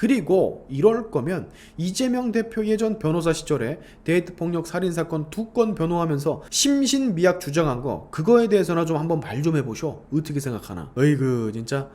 그리고 이럴 거면 이재명 대표 예전 변호사 시절에 데이트 폭력 살인 사건 2건 변호하면서 심신미약 주장한 거, 그거에 대해서나 좀 한번 말 좀 해보쇼. 어떻게 생각하나? 어이구 진짜.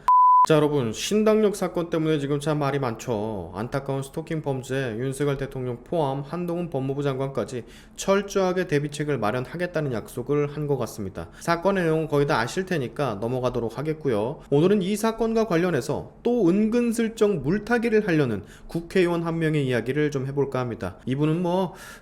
자 여러분, 신당역 사건 때문에 지금 참 말이 많죠. 안타까운 스토킹 범죄, 윤석열 대통령 포함 한동훈 법무부 장관까지 철저하게 대비책을 마련하겠다는 약속을 한 것 같습니다. 사건의 내용은 거의 다 아실 테니까 넘어가도록 하겠고요. 오늘은 이 사건과 관련해서 또 은근슬쩍 물타기를 하려는 국회의원 한 명의 이야기를 좀 해볼까 합니다. 이분은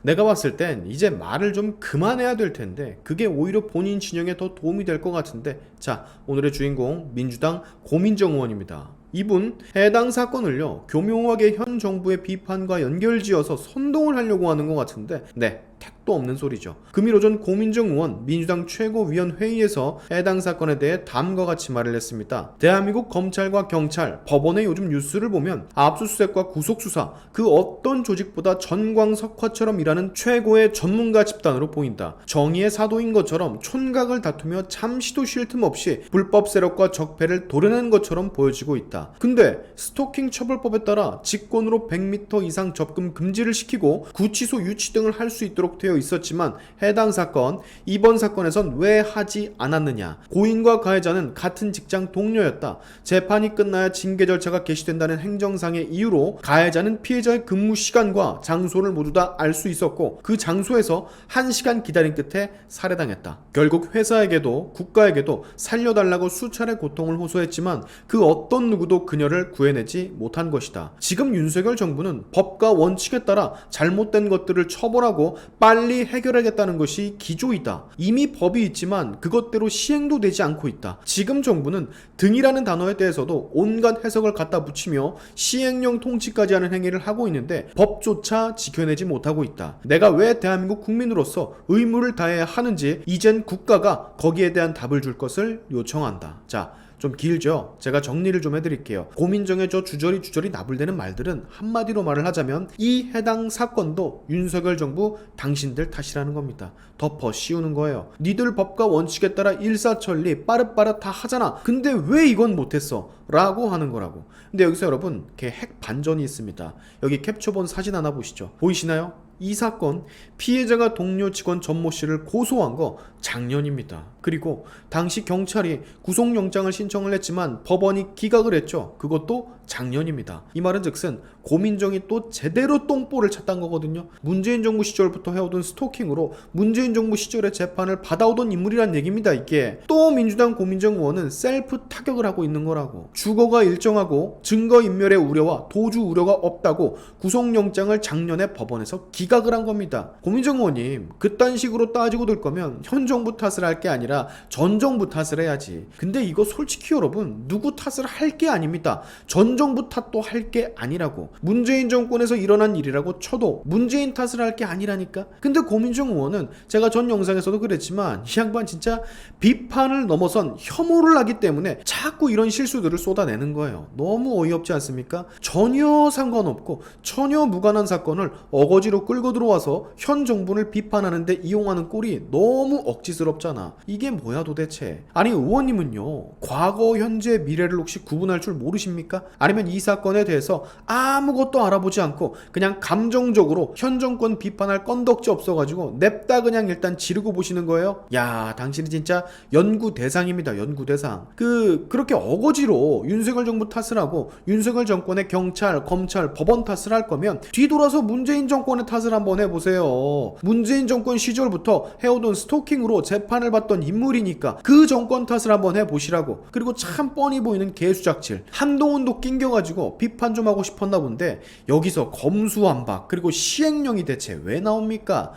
내가 봤을 땐 이제 말을 좀 그만해야 될 텐데 그게 오히려 본인 진영에 더 도움이 될 것 같은데, 자 오늘의 주인공 민주당 고민정 의원입니다. 이분 해당 사건을요 교묘하게 현 정부의 비판과 연결지어서 선동을 하려고 하는 것 같은데, 네, 택도 없는 소리죠. 금일 오전 고민정 의원 민주당 최고위원회의에서 해당 사건에 대해 다음과 같이 말을 했습니다. 대한민국 검찰과 경찰, 법원의 요즘 뉴스를 보면 압수수색과 구속수사 그 어떤 조직보다 전광석화처럼 일하는 최고의 전문가 집단으로 보인다. 정의의 사도인 것처럼 촌각을 다투며 잠시도 쉴 틈 없이 불법 세력과 적폐를 도려낸 것처럼 보여지고 있다. 근데 스토킹 처벌법에 따라 직권으로 100m 이상 접근 금지를 시키고 구치소 유치 등을 할 수 있도록 되어 있었지만 해당 사건, 이번 사건에선 왜 하지 않았느냐. 고인과 가해자는 같은 직장 동료였다. 재판이 끝나야 징계 절차가 개시된다는 행정상의 이유로 가해자는 피해자의 근무 시간과 장소를 모두 다 알 수 있었고 그 장소에서 1시간 기다린 끝에 살해당했다. 결국 회사에게도 국가에게도 살려달라고 수차례 고통을 호소했지만 그 어떤 누구도 그녀를 구해내지 못한 것이다. 지금 윤석열 정부는 법과 원칙에 따라 잘못된 것들을 처벌하고 빨리 해결하겠다는 것이 기조이다. 이미 법이 있지만 그것대로 시행도 되지 않고 있다. 지금 정부는 등이라는 단어에 대해서도 온갖 해석을 갖다 붙이며 시행령 통치까지 하는 행위를 하고 있는데 법조차 지켜내지 못하고 있다. 내가 왜 대한민국 국민으로서 의무를 다해야 하는지 이젠 국가가 거기에 대한 답을 줄 것을 요청한다. 자, 좀 길죠? 제가 정리를 좀 해드릴게요. 고민정의 저 주저리 나불대는 말들은 한마디로 말을 하자면 이 해당 사건도 윤석열 정부 당신들 탓이라는 겁니다. 덮어 씌우는 거예요. 니들 법과 원칙에 따라 일사천리 빠릇빠릇 다 하잖아. 근데 왜 이건 못했어? 라고 하는 거라고. 근데 여기서 여러분 걔 핵 반전이 있습니다. 여기 캡처본 사진 하나 보시죠. 보이시나요? 이 사건 피해자가 동료 직원 전모 씨를 고소한 거 작년입니다. 그리고 당시 경찰이 구속영장을 신청을 했지만 법원이 기각을 했죠. 그것도 작년입니다. 이 말은 즉슨 고민정이 또 제대로 똥볼을 찼단 거거든요. 문재인 정부 시절부터 해오던 스토킹으로 문재인 정부 시절에 재판을 받아오던 인물이란 얘기입니다. 이게 또 민주당 고민정 의원은 셀프 타격을 하고 있는 거라고. 주거가 일정하고 증거인멸의 우려와 도주 우려가 없다고 구속영장을 작년에 법원에서 기각을 한 겁니다. 고민정 의원님, 그딴 식으로 따지고 들 거면 현 정부 탓을 할 게 아니라 전 정부 탓을 해야지. 근데 이거 솔직히 여러분 누구 탓을 할 게 아닙니다. 전 정부 탓도 할 게 아니라고. 문재인 정권에서 일어난 일이라고 쳐도 문재인 탓을 할 게 아니라니까. 근데 고민정 의원은 제가 전 영상에서도 그랬지만 이 양반 진짜 비판을 넘어선 혐오를 하기 때문에 자꾸 이런 실수들을 쏟아내는 거예요. 너무 어이없지 않습니까? 전혀 상관없고 전혀 무관한 사건을 어거지로 끌고 들어와서 현 정부를 비판하는데 이용하는 꼴이 너무 억지스럽잖아. 이게 뭐야 도대체. 아니 의원님은요 과거 현재 미래를 혹시 구분할 줄 모르십니까? 아니면 이 사건에 대해서 아무것도 알아보지 않고 그냥 감정적으로 현 정권 비판할 건덕지 없어가지고 냅다 그냥 일단 지르고 보시는 거예요? 야, 당신이 진짜 연구 대상입니다. 연구 대상. 그렇게 어거지로 윤석열 정부 탓을 하고 윤석열 정권의 경찰, 검찰, 법원 탓을 할 거면 뒤돌아서 문재인 정권의 탓을 한번 해보세요. 문재인 정권 시절부터 해오던 스토킹으로 재판을 받던 인물이니까 그 정권 탓을 한번 해보시라고. 그리고 참 뻔히 보이는 개수작질. 한동훈도 낑겨가지고 비판 좀 하고 싶었나 본데 여기서 검수완박 그리고 시행령이 대체 왜 나옵니까?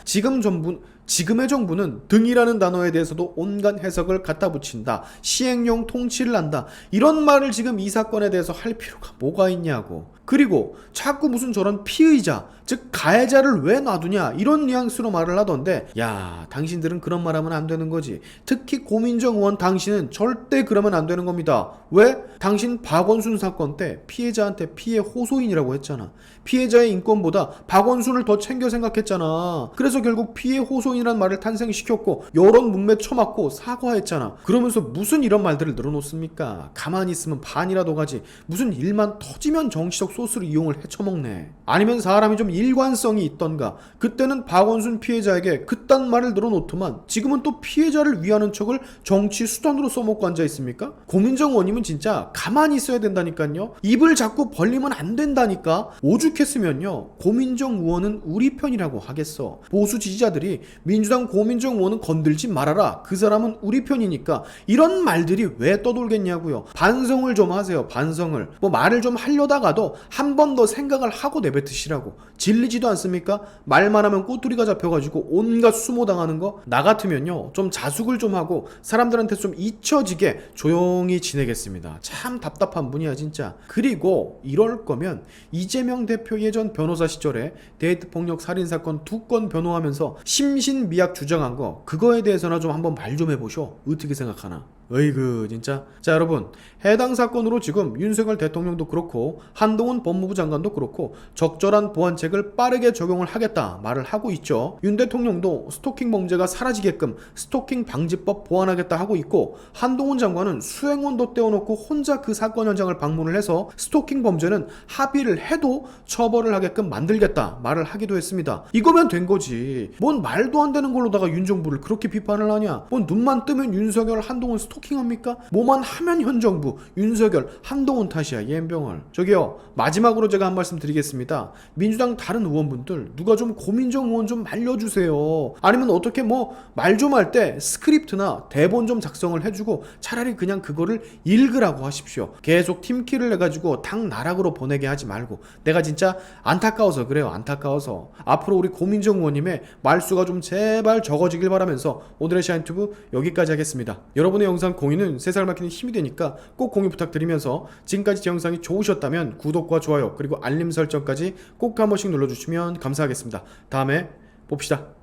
지금의 정부는 등이라는 단어에 대해서도 온갖 해석을 갖다 붙인다. 시행령 통치를 한다. 이런 말을 지금 이 사건에 대해서 할 필요가 뭐가 있냐고. 그리고 자꾸 무슨 저런 피의자, 즉 가해자를 왜 놔두냐 이런 뉘앙스로 말을 하던데, 야, 당신들은 그런 말 하면 안 되는 거지. 특히 고민정 의원 당신은 절대 그러면 안 되는 겁니다. 왜? 당신 박원순 사건 때 피해자한테 피해 호소인이라고 했잖아. 피해자의 인권보다 박원순을 더 챙겨 생각했잖아. 그래서 결국 피해 호소인이란 말을 탄생시켰고 여론 문매 쳐맞고 사과했잖아. 그러면서 무슨 이런 말들을 늘어놓습니까? 가만히 있으면 반이라도 가지. 무슨 일만 터지면 정치적 소스를 이용을 해쳐먹네. 아니면 사람이 좀 일관성이 있던가. 그때는 박원순 피해자에게 그딴 말을 늘어놓더만 지금은 또 피해자를 위하는 척을 정치 수단으로 써먹고 앉아있습니까? 고민정 의원님은 진짜 가만히 있어야 된다니까요. 입을 자꾸 벌리면 안 된다니까. 오죽했으면요 고민정 의원은 우리 편이라고 하겠어. 보수 지지자들이 민주당 고민정 의원은 건들지 말아라, 그 사람은 우리 편이니까, 이런 말들이 왜 떠돌겠냐고요. 반성을 좀 하세요. 반성을. 뭐 말을 좀 하려다가도 한 번 더 생각을 하고 내뱉으시라고. 질리지도 않습니까? 말만 하면 꼬투리가 잡혀가지고 온갖 수모당하는 거. 나 같으면요 좀 자숙을 좀 하고 사람들한테 좀 잊혀지게 조용히 지내겠습니다. 참 답답한 분이야 진짜. 그리고 이럴 거면 이재명 대표 예전 변호사 시절에 데이트 폭력 살인 사건 2건 변호하면서 심신미약 주장한 거, 그거에 대해서나 좀 한번 말 좀 해보쇼. 어떻게 생각하나? 어이구 진짜. 자 여러분, 해당 사건으로 지금 윤석열 대통령도 그렇고 한동훈 법무부 장관도 그렇고 적절한 보완책을 빠르게 적용을 하겠다 말을 하고 있죠. 윤 대통령도 스토킹 범죄가 사라지게끔 스토킹 방지법 보완하겠다 하고 있고, 한동훈 장관은 수행원도 떼어놓고 혼자 그 사건 현장을 방문을 해서 스토킹 범죄는 합의를 해도 처벌을 하게끔 만들겠다 말을 하기도 했습니다. 이거면 된 거지. 뭔 말도 안 되는 걸로다가 윤 정부를 그렇게 비판을 하냐. 뭔 눈만 뜨면 윤석열 한동훈 스토킹합니까? 뭐만 하면 현 정부 윤석열 한동훈 탓이야 이 엠병을. 저기요, 마지막으로 제가 한 말씀 드리겠습니다. 민주당 다른 의원분들 누가 좀 고민정 의원 좀 말려주세요. 아니면 어떻게 뭐 말 좀 할 때 스크립트나 대본 좀 작성을 해주고 차라리 그냥 그거를 읽으라고 하십시오. 계속 팀킬을 해가지고 당 나락으로 보내게 하지 말고. 내가 진짜 안타까워서 그래요. 안타까워서. 앞으로 우리 고민정 의원님의 말수가 좀 제발 적어지길 바라면서 오늘의 샤인튜브 여기까지 하겠습니다. 여러분의 영상 공유는 세상을 밝히는 힘이 되니까 꼭 공유 부탁드리면서, 지금까지 제 영상이 좋으셨다면 구독과 좋아요 그리고 알림 설정까지 꼭 한 번씩 눌러주시면 감사하겠습니다. 다음에 봅시다.